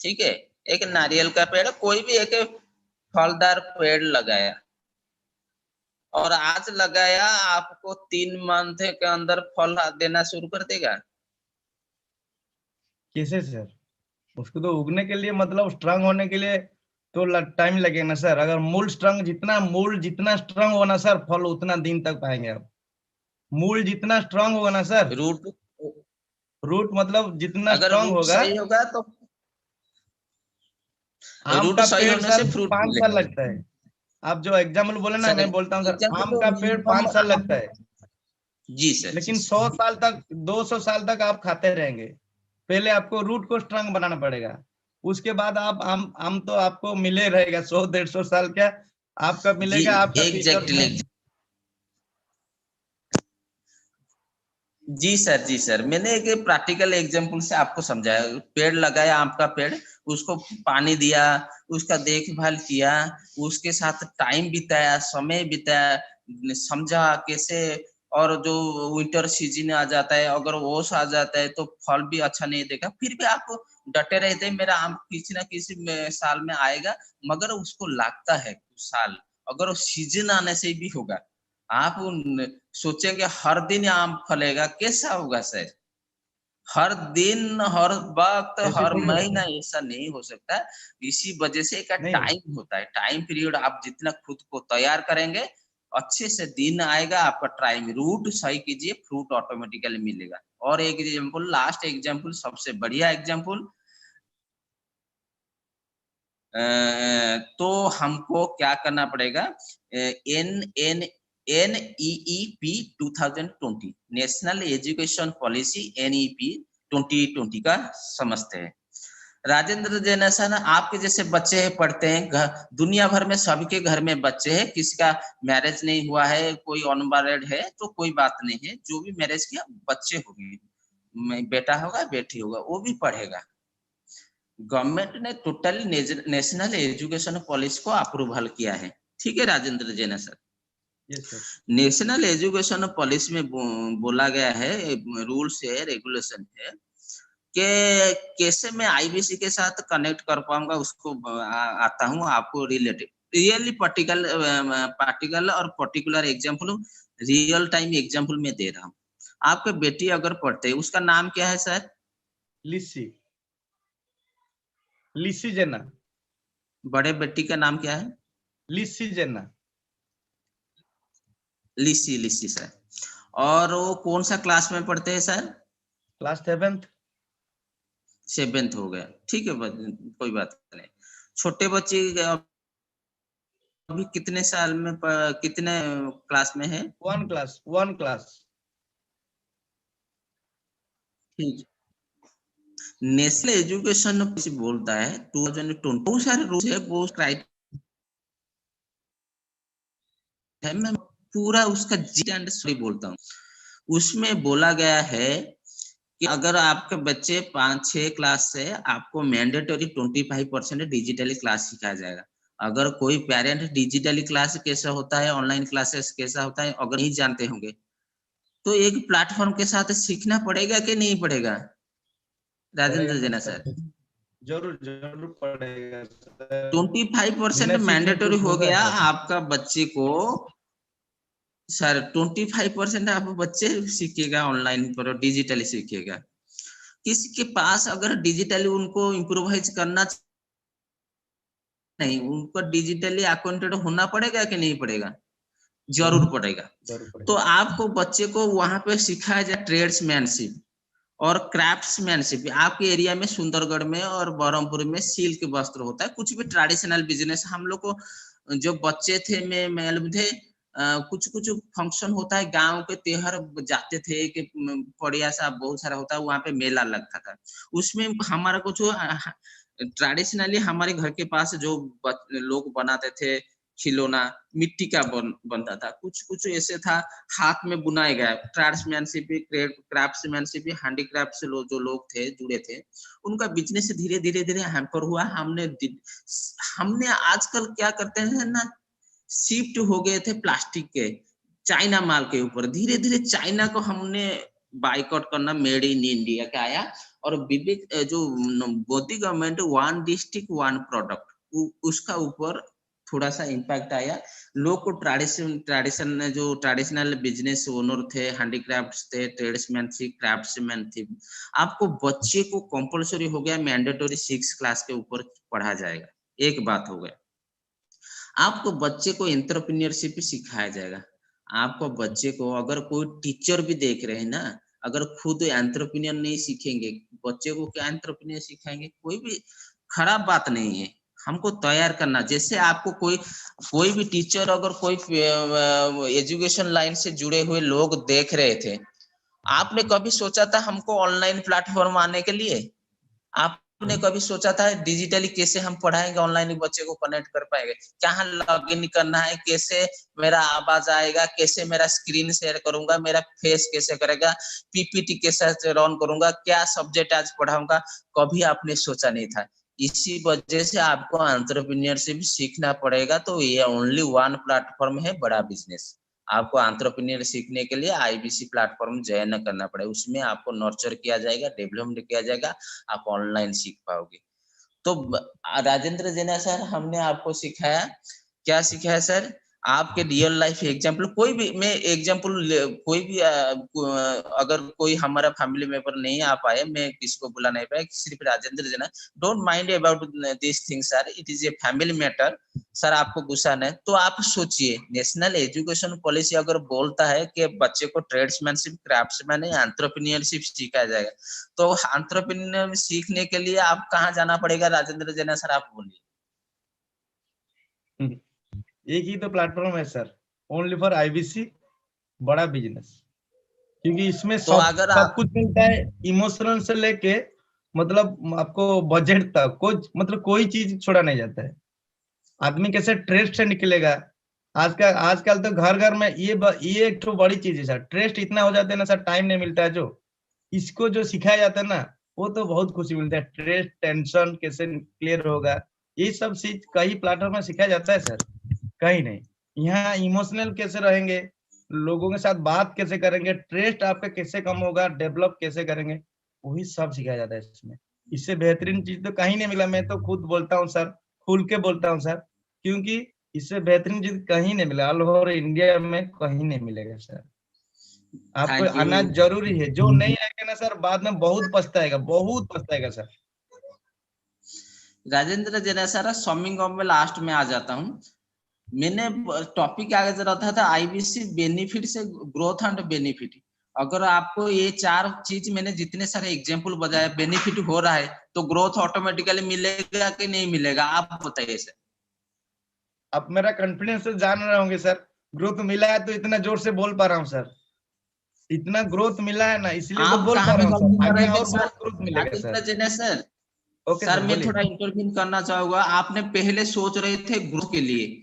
Speaker 2: ठीक है, एक नारियल का पेड़, कोई भी एक फलदार पेड़ लगाया, और आज लगाया, आपको 3 मंथ के अंदर फल देना शुरू कर देगा?
Speaker 3: कैसे सर? उसको तो उगने के लिए, मतलब स्ट्रांग होने के लिए तो टाइम लगेगा ना सर। अगर मूल जितना स्ट्रांग होना सर, फल उतना दिन तक पाएंगे आप। मूल जितना स्ट्रांग होगा ना सर,
Speaker 2: रूट,
Speaker 3: रूट मतलब जितना
Speaker 2: अगर
Speaker 3: स्ट्रांग
Speaker 2: रूट
Speaker 3: होगा।
Speaker 2: सही होगा तो
Speaker 3: आम
Speaker 2: रूट
Speaker 3: का
Speaker 2: सही
Speaker 3: पेड़
Speaker 2: होने
Speaker 3: सर
Speaker 2: से फ्रूट
Speaker 3: 5 साल
Speaker 2: मिलेगा।
Speaker 3: लगता है। आप जो एग्जाम्पल बोले ना,
Speaker 2: सर
Speaker 3: मैं बोलता हूँ सर, आम
Speaker 2: एग्जाम्पल
Speaker 3: का पेड़
Speaker 2: मिनिमम
Speaker 3: 5 साल लगता है,
Speaker 2: जी सर, जी
Speaker 3: लेकिन
Speaker 2: सर।
Speaker 3: 100 साल तक, 200 साल तक आप खाते रहेंगे। पहले आपको रूट को स्ट्रांग बनाना पड़ेगा, उसके बाद आप आम तो आपको मिले रहेगा 100-150 साल का आपका
Speaker 2: जी
Speaker 3: मिलेगा, आपका फ्यूचर
Speaker 2: एग्जैक्टली,
Speaker 3: में।
Speaker 2: जी सर, जी सर। मैंने एक प्रैक्टिकल एग्जांपल से आपको समझाया। पेड़ लगाया आम का पेड़, उसको पानी दिया, उसका देखभाल किया, उसके साथ टाइम बिताया, समय बिताया, समझा कैसे। और जो विंटर सीजन आ जाता है, अगर ओस आ जाता है तो फल भी अच्छा नहीं देगा, फिर भी आप डटे रहते हैं, मेरा आम किसी ना किसी साल में आएगा। मगर उसको लगता है कुछ साल, अगर वो सीजन आने से भी होगा। आप सोचेंगे हर दिन आम फलेगा, कैसा होगा सर? हर दिन, हर वक्त,
Speaker 3: ऐसे
Speaker 2: हर
Speaker 3: थोड़ी होगा
Speaker 2: महीना
Speaker 3: सर।
Speaker 2: ऐसा नहीं हो सकता। इसी वजह से एक
Speaker 3: नहीं होगा।
Speaker 2: टाइम होता है, टाइम पीरियड। आप जितना खुद को तैयार करेंगे, अच्छे से दिन आएगा आपका। टाइम रूट सही कीजिए, फ्रूट ऑटोमेटिकली मिलेगा। और एक एग्जाम्पल, लास्ट एग्जाम्पल, सबसे बढ़िया एग्जाम्पल, तो हमको क्या करना पड़ेगा? N N NEEP 2020 national education policy, NEP 2020 का समझते हैं। राजेंद्र जैन सर, आपके जैसे बच्चे हैं, पढ़ते हैं, दुनिया भर में सबके घर में बच्चे हैं, किसी का मैरिज नहीं हुआ है, कोई अनमैरिड है तो कोई बात नहीं है, जो भी मैरिज किया बच्चे होंगे, बेटा होगा बेटी होगा, वो भी पढ़ेगा। गवर्नमेंट ने टोटल नेशनल एजुकेशन पॉलिसी को अप्रूवल किया है, ठीक है Rajendra Jain sir.
Speaker 3: Yes sir.
Speaker 2: National education policy में बोला गया है, रूल्स है, रेगुलेशन है, कि कैसे मैं आईबीसी के साथ कनेक्ट कर पाऊंगा, उसको आता हूं आपको रिलेटेड रियली पार्टिकल और particular example, real time example में दे रहा हूं। आपके बेटी अगर पढ़ते है, उसका नाम क्या है सर?
Speaker 3: लिस्सी, लिस्सी जेना।
Speaker 2: बड़े बेटी का नाम क्या है?
Speaker 3: लिस्सी जेना।
Speaker 2: लिसी, लिसी सर। और वो कौन सा क्लास में पढ़ते हैं सर?
Speaker 3: Class 7th।
Speaker 2: 7th हो गया, ठीक है, कोई बात नहीं। छोटे बच्चे अभी कितने साल में कितने क्लास में है?
Speaker 3: 1 क्लास।
Speaker 2: ठीक। नेशनल एजुकेशन पॉलिसी बोलता है 2020, बहुत सारे रूल्स है, वो क्राइटेरिया है, मैं पूरा उसका जी एंड सॉरी बोलता हूँ। उसमें बोला गया है कि अगर आपके बच्चे 5-6 क्लास से, आपको मैंडेटरी 25% डिजिटली क्लास सिखाया जाएगा। अगर कोई पेरेंट डिजिटली क्लास कैसा होता है, ऑनलाइन क्लासेस कैसा होता है अगर नहीं जानते होंगे, तो एक प्लेटफॉर्म के साथ सीखना पड़ेगा कि नहीं पड़ेगा
Speaker 3: पढ़ेगा
Speaker 2: राजेंद्र
Speaker 3: ना
Speaker 2: जना
Speaker 3: सर,
Speaker 2: सर?
Speaker 3: जरूर जरूर पढ़ेगा सर।
Speaker 2: 25%
Speaker 3: बिना सीखे
Speaker 2: मैंडेटरी
Speaker 3: कुछ
Speaker 2: हो
Speaker 3: होगा
Speaker 2: गया
Speaker 3: सर?
Speaker 2: आपका बच्चे को। सर 25% आप बच्चे सीखेगा, ऑनलाइन पर डिजिटली सीखेगा। किसी के पास अगर डिजिटली उनको इम्प्रोवाइज करना नहीं, उनको डिजिटली अकाउंटेड होना पड़ेगा कि नहीं पड़ेगा? जरूर पड़ेगा।
Speaker 3: जरूर
Speaker 2: तो
Speaker 3: पढ़ेगा।
Speaker 2: आपको बच्चे को वहां पे सिखाया जाए ट्रेड्समैनशिप, और क्राफ्ट्समैनशिप, आपके एरिया में सुंदरगढ़ में और बरहमपुर में सिल्क वस्त्र होता है, कुछ भी ट्रेडिशनल बिजनेस। हम लोग को जो बच्चे थे में मालूम थे, कुछ कुछ फंक्शन होता है गांव के त्योहार जाते थे कि पड़िया सा बहुत सारा होता है, वहां पे मेला लगता था। उसमें हमारा कुछ ट्रेडिशनली हमारे घर के पास जो लोग बनाते थे खिलौना, मिट्टी का बनता था, कुछ कुछ ऐसे था हाथ में बुनाया गया। क्राफ्ट्समैनशिप, क्राफ्ट्समैनशिप, हैंडीक्राफ्ट से जो लोग थे जुड़े थे, उनका बिजनेस धीरे धीरे धीरे हैम्पर हुआ। हमने आजकल क्या करते हैं ना, शिफ्ट हो गए थे प्लास्टिक के, चाइना माल के ऊपर। धीरे धीरे चाइना को हमने बाइकआउट करना, मेड इन इंडिया का आया। और विवेक जो Modi government one district one product, उसका ऊपर थोड़ा सा इम्पैक्ट आया। लोग को ट्रेडिशन जो ट्रेडिशनल बिजनेस ओनर थे, हैंडीक्राफ्ट थे, ट्रेड्समैनशिप, क्राफ्ट्समैन थे, आपको बच्चे को कंपलसरी हो गया, मैंडेटरी 6 क्लास के ऊपर पढ़ा जाएगा। एक बात हो गया, आपको बच्चे को एंटरप्रेन्योरशिप सिखाया जाएगा। आपको बच्चे को अगर कोई टीचर भी देख रहे हैं ना, अगर खुद एंटरप्रेन्योर नहीं सीखेंगे, बच्चे को क्या एंटरप्रेन्योर सिखाएंगे? कोई भी खराब बात नहीं है, हमको तैयार करना। जैसे आपको कोई भी टीचर, अगर कोई एजुकेशन लाइन से जुड़े हुए लोग देख रहे थे, आपने कभी सोचा था हमको ऑनलाइन प्लेटफॉर्म आने के लिए? आपने कभी सोचा था डिजिटली कैसे हम पढ़ाएंगे, ऑनलाइन बच्चे को कनेक्ट कर पाएंगे? कहाँ लॉगिन करना है, कैसे मेरा आवाज आएगा, कैसे मेरा स्क्रीन शेयर करूंगा, मेरा फेस कैसे करेगा, पीपीटी कैसे रन करूंगा, क्या सब्जेक्ट आज पढ़ाऊंगा, कभी आपने सोचा नहीं था। इसी वजह से आपको एंटरप्रेन्योरशिप सीखना पड़ेगा। तो ये ओनली वन प्लेटफॉर्म है बड़ा बिजनेस। आपको एंटरप्रेन्योर सीखने के लिए आईबीसी प्लेटफॉर्म ज्वाइन करना पड़ेगा। उसमें आपको नर्चर किया जाएगा, डेवलपमेंट किया जाएगा, आप ऑनलाइन सीख पाओगे। तो राजेंद्र जेना सर, हमने आपको सिखाया, क्या सिखाया सर? आपके रियल लाइफ एग्जांपल, कोई भी मैं एग्जांपल, कोई भी अगर कोई हमारा फैमिली मेंबर नहीं आ पाए, मैं किसी को बुला नहीं पाया, सिर्फ Rajendra Jena, don't mind about this thing sir, it is a family matter sir, आपको गुस्सा नहीं। तो आप सोचिए, नेशनल एजुकेशन पॉलिसी अगर बोलता है कि बच्चे को ट्रेड्समैनशिप, क्राफ्ट्समैन, एंटरप्रेन्योरशिप सिखाया जाएगा, तो एंटरप्रेन्योर सीखने के लिए आप कहाँ जाना पड़ेगा राजेंद्र जेना सर, आप बोलिए।
Speaker 3: एक ही तो प्लेटफॉर्म है सर, ओनली फॉर आईबीसी बड़ा बिजनेस, क्योंकि इसमें
Speaker 2: तो अगर
Speaker 3: सब
Speaker 2: आप
Speaker 3: कुछ मिलता है, इमोशनल से लेके मतलब आपको बजट तक, मतलब कोई चीज छोड़ा नहीं जाता है। आदमी कैसे ट्रेस्ट से निकलेगा, आजकल तो घर घर में ये एक तो बड़ी चीज है सर, ट्रेस्ट इतना हो जाता है ना सर, टाइम नहीं मिलता है। जो इसको जो सिखाया जाता है ना, वो तो बहुत खुशी मिलता है। ट्रेस्ट, टेंशन कैसे क्लियर होगा, ये सब चीज कई प्लेटफॉर्म में सिखाया जाता है सर, कहीं नहीं। यहाँ इमोशनल कैसे रहेंगे, लोगों के साथ बात कैसे करेंगे, ट्रेस्ट आपका कैसे कम होगा, डेवलप कैसे करेंगे, वही सब सिखाया जाता है इसमें। इससे बेहतरीन चीज तो कहीं नहीं मिला। मैं तो खुद बोलता हूँ सर, खुल के बोलता हूँ सर, क्योंकि इससे बेहतरीन चीज कहीं नहीं मिला, ऑल ओवर इंडिया में कहीं नहीं मिलेगा सर। आपको
Speaker 2: थैंक यू
Speaker 3: आना जरूरी है। जो नहीं आएगा ना सर, बाद में बहुत पछताएगा sir.
Speaker 2: Rajendra Jena sir, summing up में लास्ट में आ जाता हूँ। मैंने टॉपिक आगे रखा था आईबीसी बेनिफिट से ग्रोथ एंड बेनिफिट। अगर आपको ये 4 चीज मैंने जितने सारे एग्जांपल बताया, बेनिफिट हो रहा है, तो ग्रोथ ऑटोमेटिकली मिलेगा कि नहीं मिलेगा, आप बताइए सर।
Speaker 3: आप मेरा कॉन्फिडेंस से जान रहे होंगे सर, ग्रोथ मिला है तो इतना जोर से बोल पा रहा हूँ सर। इतना ग्रोथ मिला है ना, इसलिए तो
Speaker 2: आप
Speaker 3: बोल
Speaker 2: कहाँ
Speaker 3: पा
Speaker 2: पे
Speaker 3: रहा हूँ
Speaker 2: गलती
Speaker 3: सर,
Speaker 2: कर
Speaker 3: आगे
Speaker 2: रहे थे
Speaker 3: और
Speaker 2: सर?
Speaker 3: बहुत ग्रोथ मिलेगा
Speaker 2: राजेंद्र
Speaker 3: सर।
Speaker 2: जेना सर,
Speaker 3: ओके
Speaker 2: सर
Speaker 3: सर,
Speaker 2: मैं
Speaker 3: बोलिए।
Speaker 2: थोड़ा इंटरव्यू करना चाहूंगा। आपने पहले सोच रहे थे ग्रोथ के लिए,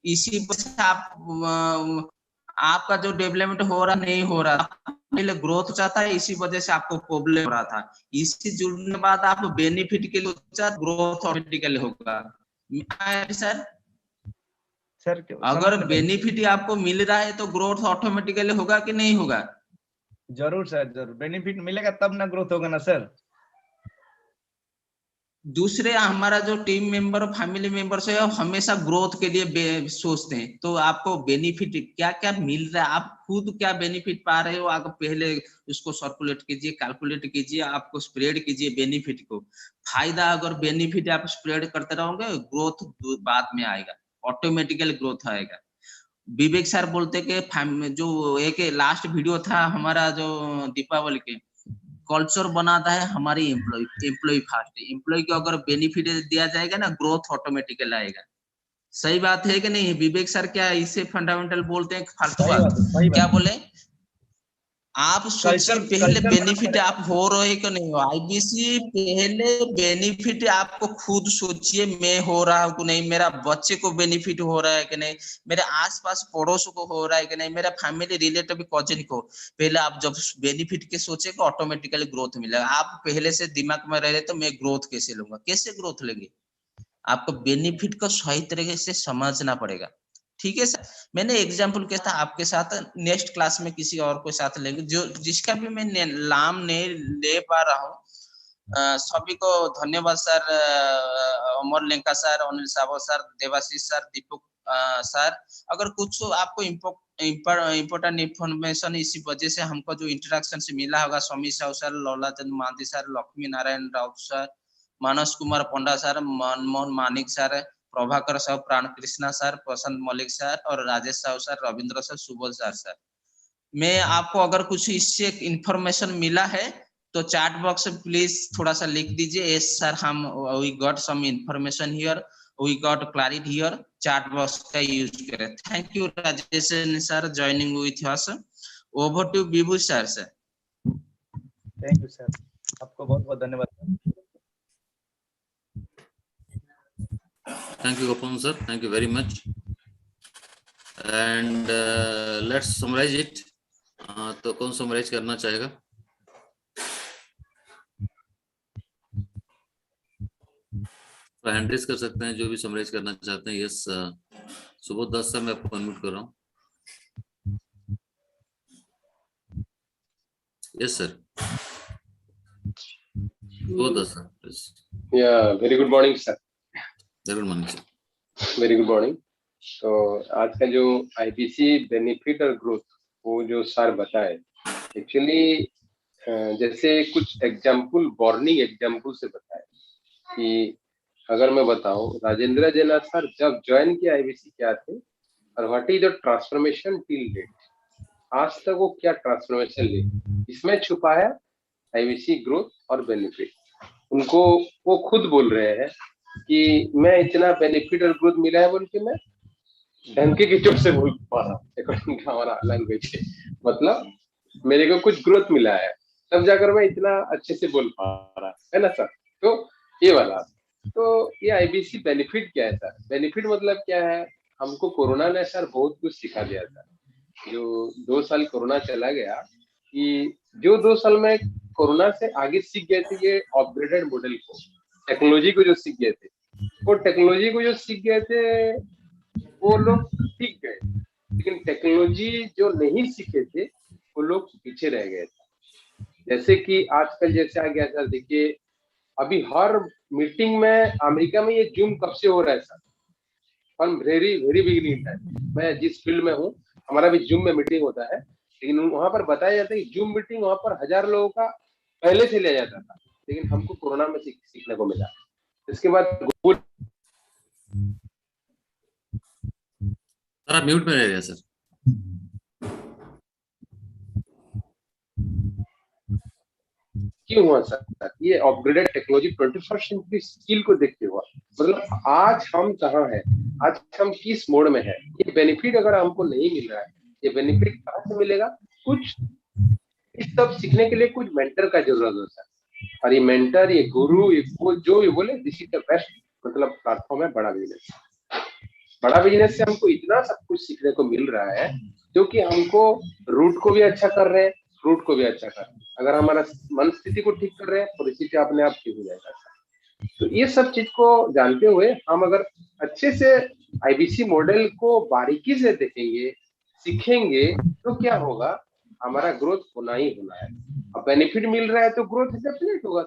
Speaker 2: इसी वजह से आप आपका जो डेवलपमेंट हो रहा नहीं हो रहा, पहले ग्रोथ चाहता है, इसी वजह से आपको प्रॉब्लम हो रहा था। इसी जुड़ने के बाद आप बेनिफिट के लिए सोचा, ग्रोथ ऑटोमेटिकली होगा सर।
Speaker 3: सर समझ
Speaker 2: अगर
Speaker 3: नहीं पाए।
Speaker 2: बेनिफिट आपको मिल रहा है तो ग्रोथ ऑटोमेटिकली होगा कि नहीं होगा?
Speaker 3: जरूर सर, जरूर बेनिफिट मिलेगा तब ना ग्रोथ होगा ना सर।
Speaker 2: दूसरे हमारा जो टीम मेंबर और फैमिली मेंबर्स है, हमेशा ग्रोथ के लिए सोचते हैं। तो आपको बेनिफिट क्या क्या मिल रहा है, आप खुद क्या बेनिफिट पा रहे हो, आप पहले उसको सर्कुलेट कीजिए, कैलकुलेट कीजिए, आपको स्प्रेड कीजिए बेनिफिट को। फायदा अगर बेनिफिट आप स्प्रेड करते रहोगे, ग्रोथ बाद में आएगा, ऑटोमेटिकली ग्रोथ आएगा। विवेक सर बोलते कि जो एक लास्ट वीडियो था हमारा जो दीपावली के, कल्चर बनाता है हमारी एम्प्लॉय फर्स्ट। एम्प्लॉय को अगर बेनिफिट दिया जाएगा ना, ग्रोथ ऑटोमेटिकली आएगा। सही बात है कि नहीं विवेक सर? क्या इसे फंडामेंटल बोलते हैं फालतू
Speaker 3: सही
Speaker 2: बात?
Speaker 3: बात है, सही
Speaker 2: क्या
Speaker 3: बात है।
Speaker 2: बोले? आप सोचिए
Speaker 3: कल्चर
Speaker 2: पहले
Speaker 3: कल्चर बना
Speaker 2: बेनिफिट
Speaker 3: पड़ेगा।
Speaker 2: आप हो रहे कि नहीं हो। आईबीसी पहले बेनिफिट आपको खुद सोचिए, मैं हो रहा हूँ कि नहीं, मेरा बच्चे को बेनिफिट हो रहा है कि नहीं, मेरे आसपास पड़ोस को हो रहा है कि नहीं, मेरा फैमिली रिलेटिव कजिन को। पहले आप जब बेनिफिट के सोचेगा ऑटोमेटिकली ग्रोथ मिलेगा। आप पहले से दिमाग में रह रहे तो मैं ग्रोथ कैसे लूंगा, कैसे ग्रोथ लेंगे? आपको बेनिफिट को सही तरीके से समझना पड़ेगा। ठीक है सर, मैंने एग्जाम्पल किया था आपके साथ, नेक्स्ट क्लास में किसी और को साथ लेंगे जो जिसका भी मैं नाम नहीं ले पा रहा हूँ। सभी को धन्यवाद sir, Amar Lenka sir, Anil Sabo sir, Debashish sir, Deepak sir. अगर कुछ आपको इम्पोर्टेंट इंफॉर्मेशन इसी वजह से हमको जो इंटरेक्शन से मिला होगा, स्वामी साहु सर, लौला चंद मांदी सर, लक्ष्मी नारायण राव सर, मानस कुमार पंडा सर, मनमोहन मानिक सर, प्रभाकर साहु, प्राण कृष्णा सर, प्रशांत मलिक सर और Rajesh Sahu sir, Ravindra sir, Subodh sir. मैं आपको अगर कुछ इससे इंफॉर्मेशन मिला है तो चैट बॉक्स में प्लीज थोड़ा सा लिख दीजिए, यस सर हम we got some information here, we got clarity here. Chat box का यूज करें। Thank you Rajesh sir joining with us. Over to Vibhu sir.
Speaker 3: Thank you sir, आपको बहुत बहुत धन्यवाद।
Speaker 1: Thank you, Gopal sir. Thank you very much. And let's summarize it. तो कौन summarize करना चाहेगा? तो हैंड रेज कर सकते हैं जो भी summarize करना चाहते हैं। यस, सुबोध दास सर, मैं आपको अनम्यूट कर रहा हूँ। Yes sir, Subodh Das sir please.
Speaker 4: Yeah, very good morning sir.
Speaker 1: Very good morning sir.
Speaker 4: Very good morning. तो आज का जो आईबीसी बेनिफिट और ग्रोथ वो जो सर बताए, एक्चुअली जैसे कुछ एग्जाम्पल, वार्निंग एग्जाम्पल से बताए कि अगर मैं बताऊं, राजेंद्र जेना सर जब ज्वाइन किया आईबीसी क्या थे और what is the transformation till date, आज तक वो क्या ट्रांसफॉर्मेशन ले, इसमें छुपा है आईबीसी ग्रोथ और बेनिफिट। उनको वो खुद बोल रहे हैं कि मैं इतना बेनिफिट और ग्रोथ मिला है बोल के मैं ढंके की चोट से बोल पा रहा हूँ, हमारा लैंग्वेज है, मतलब मेरे को कुछ ग्रोथ मिला है तब जाकर मैं इतना अच्छे से बोल पा रहा है ना सर। तो ये वाला, तो ये आईबीसी बेनिफिट क्या है सर? बेनिफिट मतलब क्या है? हमको कोरोना ने सर बहुत कुछ सिखा दिया था। जो 2 साल कोरोना चला गया, कि जो 2 साल में कोरोना से आगे सीख गए थे ये अपग्रेडेड मॉडल को, टेक्नोलॉजी को जो सीख गए थे, वो टेक्नोलॉजी को जो सीख गए थे वो लोग सीख गए, लेकिन टेक्नोलॉजी जो नहीं सीखे थे वो लोग पीछे रह गए थे। जैसे कि आजकल जैसे आ गया सर, देखिए अभी हर मीटिंग में अमेरिका में ये जूम कब से हो रहा है sir, from very very beginning time. मैं जिस फील्ड में हूँ हमारा भी जूम में मीटिंग होता है, लेकिन वहां पर बताया जाता है कि जूम मीटिंग वहां पर 1000 लोगों का पहले से लिया जाता था, लेकिन हमको कोरोना में सीखने को मिला। इसके बाद गूगल,
Speaker 1: सर आप म्यूट में रह गए सर।
Speaker 4: क्यों हुआ सर? ये upgraded technology 21st century skill को देखते हुआ, मतलब आज हम कहाँ हैं, आज हम किस मोड में हैं। ये बेनिफिट अगर हमको नहीं मिल रहा है, ये बेनिफिट कहाँ से मिलेगा? कुछ इस सब सीखने के लिए कुछ मेंटर का जरूरत होता है, और ये मेंटर, ये गुरु, ये जो भी बोले, दिस इज द बेस्ट मतलब प्लेटफॉर्म है बड़ा बिजनेस। बड़ा बिजनेस से हमको इतना सब कुछ सीखने को मिल रहा है, जो कि हमको रूट को भी अच्छा कर रहे हैं, फ्रूट को भी अच्छा कर रहे हैं। अगर हमारा मन स्थिति को ठीक कर रहे हैं, परिस्थिति अपने आप ठीक हो जाएगा। तो ये सब चीज को जानते हुए हम अगर अच्छे से आईबीसी मॉडल को बारीकी से देखेंगे, सीखेंगे, तो क्या होगा? हमारा ग्रोथ होना ही होना है। अब बेनिफिट मिल रहा है तो ग्रोथ डेफिनेट होगा।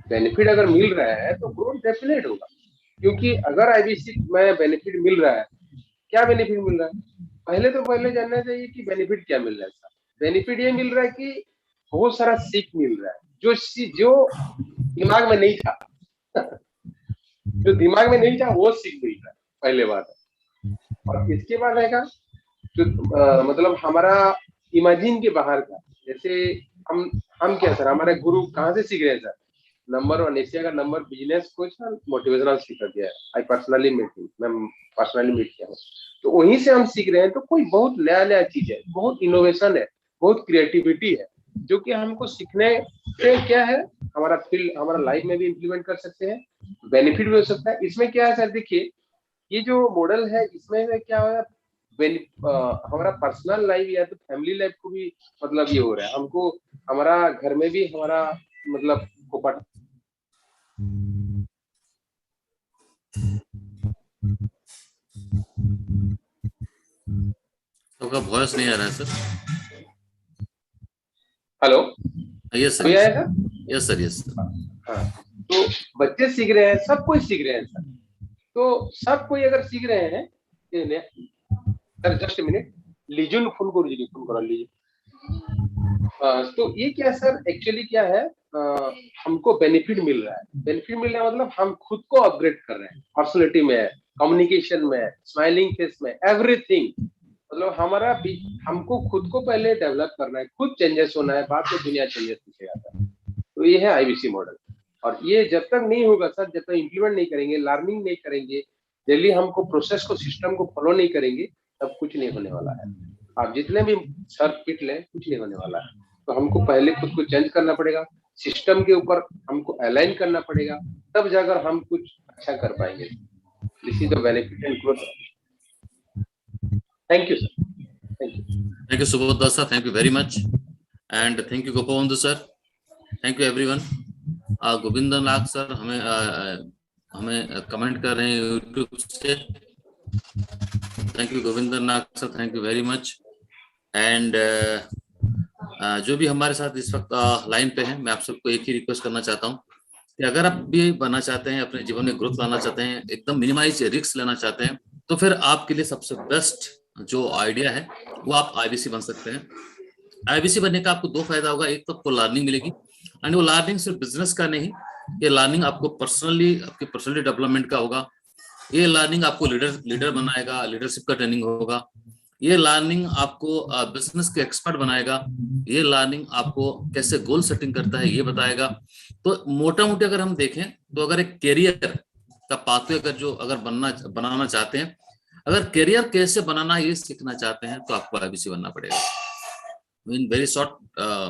Speaker 4: बेनिफिट अगर मिल रहा है तो ग्रोथ डेफिनेट होगा, क्योंकि अगर आईबीसी में बेनिफिट मिल रहा है, क्या बेनिफिट मिल रहा है? पहले जानना चाहिए कि बेनिफिट क्या मिल रहा है। बेनिफिट ये मिल रहा है कि बहुत सारा सीख मिल रहा है, जो दिमाग में नहीं था जो दिमाग में नहीं था वो सीख मिल रहा है, पहले बात है। और इसके बाद रहेगा जो मतलब हमारा इमेजिन के बाहर का, जैसे हम क्या सर, हमारे गुरु कहाँ से सीख रहे हैं सर? नंबर 1 एशिया का नंबर बिजनेस कोच और मोटिवेशनल स्पीकर दिया है। आई पर्सनली मीट हिम, मैं पर्सनली मीट किया हूँ, तो वहीं से हम सीख रहे हैं। तो कोई बहुत नया नया चीज है, बहुत इनोवेशन है, बहुत क्रिएटिविटी है, जो कि हमको सीखने से क्या है, हमारा फील्ड, हमारा लाइफ में भी इम्प्लीमेंट कर सकते हैं, बेनिफिट भी हो सकता है। इसमें क्या है सर, देखिए ये जो मॉडल है, इसमें क्या है, हमारा पर्सनल लाइफ या तो फैमिली लाइफ को भी मतलब ये हो रहा है, हमको हमारा घर में भी हमारा मतलब को
Speaker 1: आपका वॉइस नहीं आ रहा है सर।
Speaker 4: हेलो,
Speaker 1: यस सर,
Speaker 4: अभी आया sir?
Speaker 1: Yes sir, yes sir.
Speaker 4: हाँ, तो बच्चे सीख रहे हैं, सब कोई सीख रहे हैं सर। तो सब कोई अगर सीख रहे हैं, सर जस्ट मिनट, लीजिए फोन करो, लीजिए फोन करो, लीजिए। तो ये क्या सर, एक्चुअली क्या है, हमको बेनिफिट मिल रहा है। बेनिफिट मिल रहा है मतलब हम खुद को अपग्रेड कर रहे हैं, पर्सनैलिटी में, कम्युनिकेशन में, स्माइलिंग फेस में, एवरीथिंग। मतलब हमारा हमको खुद को पहले डेवलप करना है, खुद चेंजेस होना है, बाद में दुनिया चेंजेस पीछे आता है। तो ये है आईबीसी मॉडल। और ये जब तक नहीं होगा सर, जब तक इम्प्लीमेंट नहीं करेंगे, लर्निंग नहीं करेंगे, डेली हमको प्रोसेस को, सिस्टम को फॉलो नहीं करेंगे, तब कुछ नहीं होने वाला है। आप जितने भी सर पिट लें, कुछ नहीं होने वाला है। तो हमको पहले खुद को चेंज करना पड़ेगा, सिस्टम के ऊपर हमको अलाइन करना पड़ेगा, तब जाकर हम कुछ अच्छा कर पाएंगे। This is the benefit and growth. Thank you sir,
Speaker 1: thank you Subodh Das sir, thank you very much, and thank you Gopabandhu sir, thank you everyone. Govindan Nag sir हमें कमेंट कर रहे हैं यूट्यूब से। Thank you Govindan Nag sir, thank you very much. And जो भी हमारे साथ इस वक्त लाइन पे हैं, मैं आप सबको एक ही रिक्वेस्ट करना चाहता हूँ कि अगर आप भी बनना चाहते हैं, अपने जीवन में ग्रोथ लाना चाहते हैं, एकदम मिनिमाइज रिस्क लेना चाहते हैं, तो फिर आपके लिए सबसे बेस्ट जो आइडिया है वो आप आईबीसी बन सकते हैं। आईबीसी बनने का आपको 2 फायदा होगा। एक तो आपको लर्निंग मिलेगी, एंड वो लर्निंग सिर्फ बिजनेस का नहीं, ये लर्निंग आपको पर्सनली, आपकी पर्सनली डेवलपमेंट का होगा। ये लर्निंग आपको लीडर बनाएगा, लीडरशिप का ट्रेनिंग होगा। ये लर्निंग आपको बिजनेस के एक्सपर्ट बनाएगा। ये लर्निंग आपको कैसे गोल सेटिंग करता है ये बताएगा। तो मोटा मोटी अगर हम देखें तो अगर एक कैरियर का पाथवे अगर बनाना चाहते हैं, अगर कैरियर कैसे बनाना ये सीखना चाहते हैं, तो आपको आईबीसी बनना पड़ेगा। In very short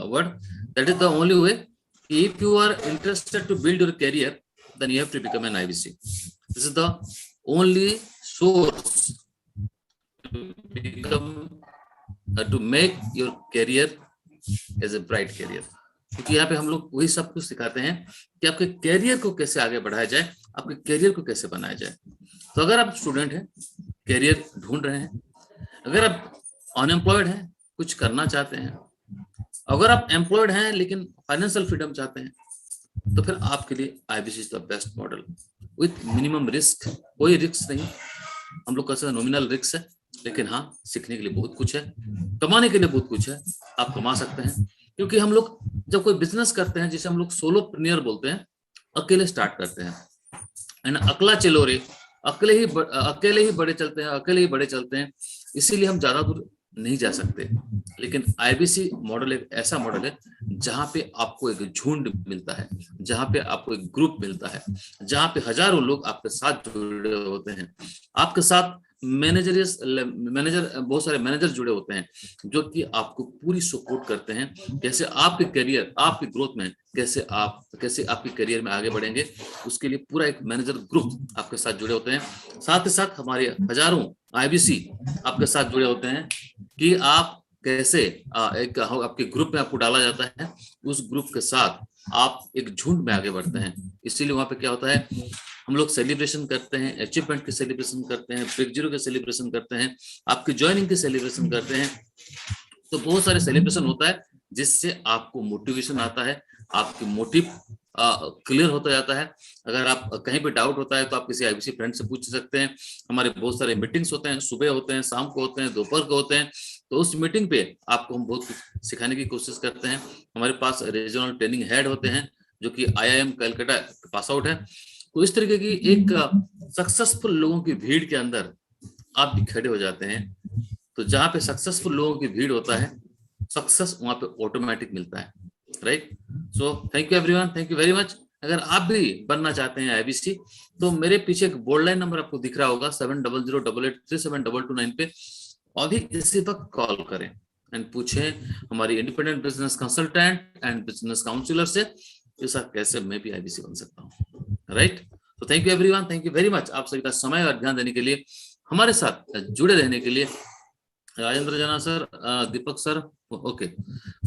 Speaker 1: word, that is the only way. If you are interested to build your career, then you have to become an IBC. This is the only source to become to make your career as a bright career. क्योंकि यहाँ पे हम लोग वही सब कुछ सिखाते हैं कि आपके कैरियर को कैसे आगे बढ़ाया जाए, आपके कैरियर को कैसे बनाया जाए। तो अगर आप स्टूडेंट हैं, कैरियर ढूंढ रहे हैं, अगर आप अनएम्प्लॉयड हैं, कुछ करना चाहते हैं, अगर आप एम्प्लॉयड हैं लेकिन फाइनेंशियल फ्रीडम चाहते हैं, तो फिर आपके लिए IBC is the best model with minimum risk. कोई रिस्क नहीं, हम लोग कैसे नॉमिनल रिस्क है, लेकिन हाँ सीखने के लिए बहुत कुछ है, कमाने के लिए बहुत कुछ है, आप कमा सकते हैं। क्योंकि हम लोग जब कोई बिजनेस करते हैं, जिसे हम लोग सोलोप्रेन्योर बोलते हैं, अकेले स्टार्ट करते हैं, एंड अकेला चलो रे, अकेले ही बड़े चलते हैं, अकेले ही बड़े चलते हैं, इसीलिए हम ज्यादा दूर नहीं जा सकते। लेकिन आईबीसी मॉडल एक ऐसा मॉडल है जहां पे आपको एक झुंड मिलता है, जहां पे आपको एक ग्रुप मिलता है, जहां पे हजारों लोग आपके साथ जुड़े होते हैं। आपके साथ बहुत सारे मैनेजर जुड़े होते हैं, जो कि आपको पूरी सपोर्ट करते हैं, कैसे आपके करियर, आपकी ग्रोथ में कैसे आपके करियर में आगे बढ़ेंगे, उसके लिए पूरा एक मैनेजर ग्रुप आपके साथ जुड़े होते हैं। साथ ही साथ हमारे हजारों आईबीसी आपके साथ जुड़े होते हैं कि आप कैसे एक आपके ग्रुप में आपको डाला जाता है, उस ग्रुप के साथ आप एक झुंड में आगे बढ़ते हैं। इसीलिए वहां पे क्या होता है, हम लोग सेलिब्रेशन करते हैं, अचीवमेंट की सेलिब्रेशन करते हैं, ब्रेक जीरो के सेलिब्रेशन करते हैं, आपकी ज्वाइनिंग की सेलिब्रेशन करते हैं। तो बहुत सारे सेलिब्रेशन होता है जिससे आपको मोटिवेशन आता है, आपकी मोटिव क्लियर होता जाता है। अगर आप कहीं पे डाउट होता है तो आप किसी आईबीसी फ्रेंड से पूछ सकते हैं। हमारे बहुत सारे मीटिंग्स होते हैं, सुबह होते हैं, शाम को होते हैं, दोपहर को होते हैं। तो उस मीटिंग पे आपको हम बहुत कुछ सिखाने की कोशिश करते हैं। हमारे पास रीजनल ट्रेनिंग हेड होते हैं जो कि IIM कलकत्ता पास आउट है। तो इस तरीके की एक सक्सेसफुल लोगों की भीड़ के अंदर आप भी खड़े हो जाते हैं। तो जहाँ पे सक्सेसफुल लोगों की भीड़ होता है, सक्सेस वहां पे ऑटोमेटिक मिलता है। Right. So thank you everyone, thank you very much. अगर आप भी बनना चाहते हैं IBC, तो मेरे पीछे एक बोर्ड लाइन नंबर आपको दिख रहा होगा 7008837229 पे, अभी इसी वक्त कॉल करें एंड पूछें हमारी independent business consultant and business counsellor से कि सर कैसे मैं भी IBC बन सकता हूँ, राइट। तो thank you everyone, thank you very much आप सभी का समय और ध्यान देने के लिए, हमारे साथ जुड़े रहने के लिए। राजेंद्र जना सर, दीपक सर, ओके।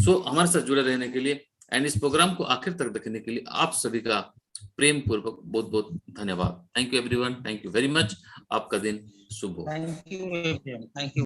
Speaker 1: सो हमारे साथ जुड़े रहने के लिए एंड इस प्रोग्राम को आखिर तक देखने के लिए आप सभी का प्रेम पूर्वक बहुत बहुत धन्यवाद। Thank you everyone, thank you very much. आपका दिन शुभ हो।
Speaker 2: Thank you.